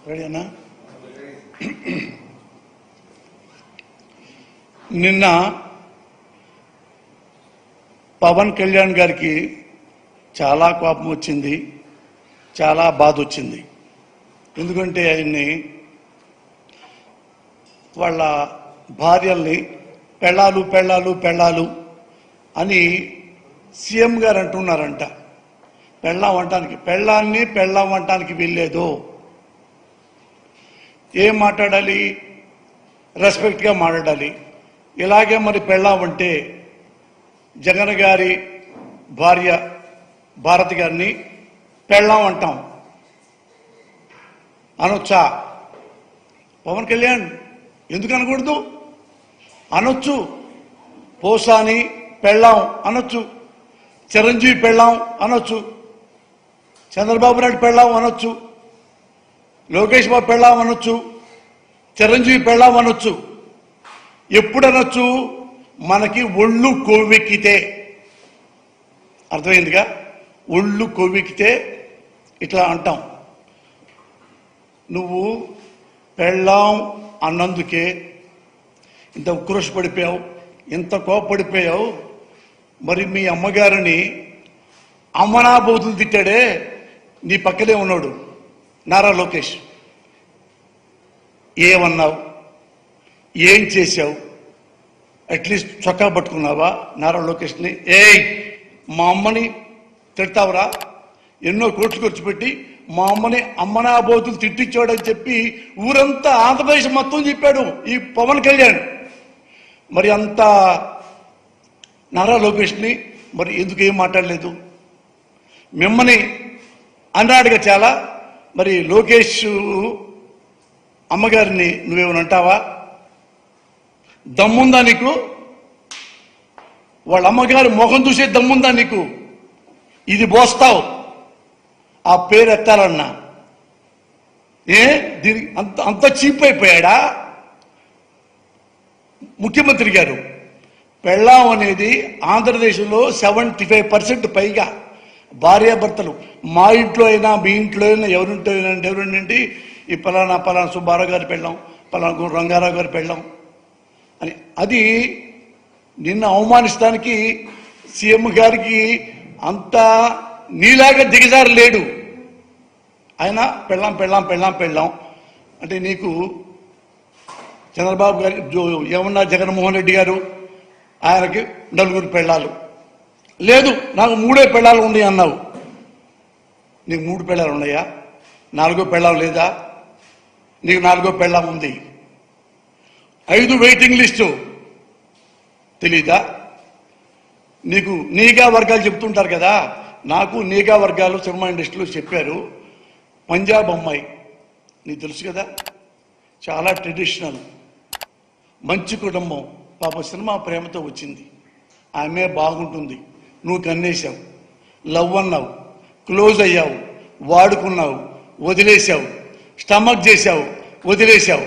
రెడీనా? నిన్న పవన్ కళ్యాణ్ గారికి చాలా కోపం వచ్చింది, చాలా బాధ వచ్చింది. ఎందుకంటే ఆయన్ని వాళ్ళ భార్యల్ని పెళ్ళాలు పెళ్ళాలు పెళ్ళాలు అని సీఎం గారు అంటున్నారంట. పెళ్ళాం అంటానికి, పెళ్ళాన్ని పెళ్ళాం అంటానికి వీల్లేదు. ఏం మాట్లాడాలి? రెస్పెక్ట్గా మాట్లాడాలి. ఇలాగే మరి పెళ్ళాం అంటే జగన్ గారి భార్య భారతి గారిని పెళ్ళాం అంటాం అనొచ్చా? పవన్ కళ్యాణ్ ఎందుకు అనకూడదు? అనొచ్చు. పోసాని పెళ్ళాం అనొచ్చు, చిరంజీవి పెళ్ళాం అనొచ్చు, చంద్రబాబు నాయుడు పెళ్ళాం అనొచ్చు, లోకేష్ బాబు పెళ్ళాం అనొచ్చు, చిరంజీవి పెళ్ళాం అనొచ్చు. ఎప్పుడు అనొచ్చు? మనకి ఒళ్ళు కొవ్వెక్కితే. అర్థమైందిగా? ఒళ్ళు కొవ్వెక్కితే ఇట్లా అంటాం. నువ్వు పెళ్ళాం అన్నందుకే ఇంత ఉక్రోష పడిపోయావు, ఇంత కోపడిపోయావు. మరి మీ అమ్మగారిని అమ్మనాబోతులు తిట్టాడే నీ పక్కనే ఉన్నాడు నారా లోకేష్. ఏమన్నావు? ఏం చేశావు? అట్లీస్ట్ చొక్కా పట్టుకున్నావా నారా లోకేష్ని? మా అమ్మని తిడతావురా? ఎన్నో కోట్లు ఖర్చు పెట్టి మా అమ్మని అమ్మనాబోతులు తిట్టించాడని చెప్పి ఊరంతా ఆంధ్రప్రదేశ్ మొత్తం చెప్పాడు ఈ పవన్ కళ్యాణ్. మరి అంత నారా లోకేష్ని మరి ఎందుకు ఏం మాట్లాడలేదు? మిమ్మల్ని అన్నాడుగా చాలా. మరి లోకేష్ అమ్మగారిని నువ్వేమనంటావా? దమ్ముందా నీకు? వాళ్ళ అమ్మగారి ముఖం చూసే దమ్ముందా నీకు? ఇది పోస్తావు ఆ పేరు ఎత్తాలన్నా? దీనికి అంత చీప్ అయిపోయాడా ముఖ్యమంత్రి గారు? పెళ్ళాం అనేది ఆంధ్రదేశంలో 75% పైగా భార్యాభర్తలు. మా ఇంట్లో అయినా మీ ఇంట్లో అయినా ఎవరింటి ఈ పలానా సుబ్బారావు గారి పెళ్ళాం, పలానా రంగారావు గారి పెళ్ళాం అని. అది నిన్న అవమానిస్తానికి సీఎం గారికి అంత నీలాగా దిగజారు లేడు. ఆయన పెళ్ళాం పెళ్ళాం పెళ్ళాం పెళ్ళాం అంటే నీకు చంద్రబాబు గారి ఏమన్నా జగన్మోహన్ రెడ్డి గారు ఆయనకి 4 పెళ్ళాలు. లేదు నాకు 3 పెళ్ళాలు ఉన్నాయి అన్నావు. నీకు 3 పెళ్ళాలు ఉన్నాయా? 4వ పెళ్ళాం లేదా? నీకు 4వ పెళ్ళాం ఉంది. 5 వెయిటింగ్ లిస్టు తెలీదా నీకు? నీగా వర్గాలు చెప్తుంటారు కదా. నాకు నీగా వర్గాలు సినిమా ఇండస్ట్రీలో చెప్పారు. పంజాబ్ అమ్మాయి నీకు తెలుసు కదా, చాలా ట్రెడిషనల్, మంచి కుటుంబం. పాప సినిమా ప్రేమతో వచ్చింది. ఆమె బాగుంటుంది. నువ్వు కన్నేశావు, లవ్ అన్నావు, క్లోజ్ అయ్యావు, వాడుకున్నావు, వదిలేశావు, స్టమక్ చేశావు, వదిలేశావు.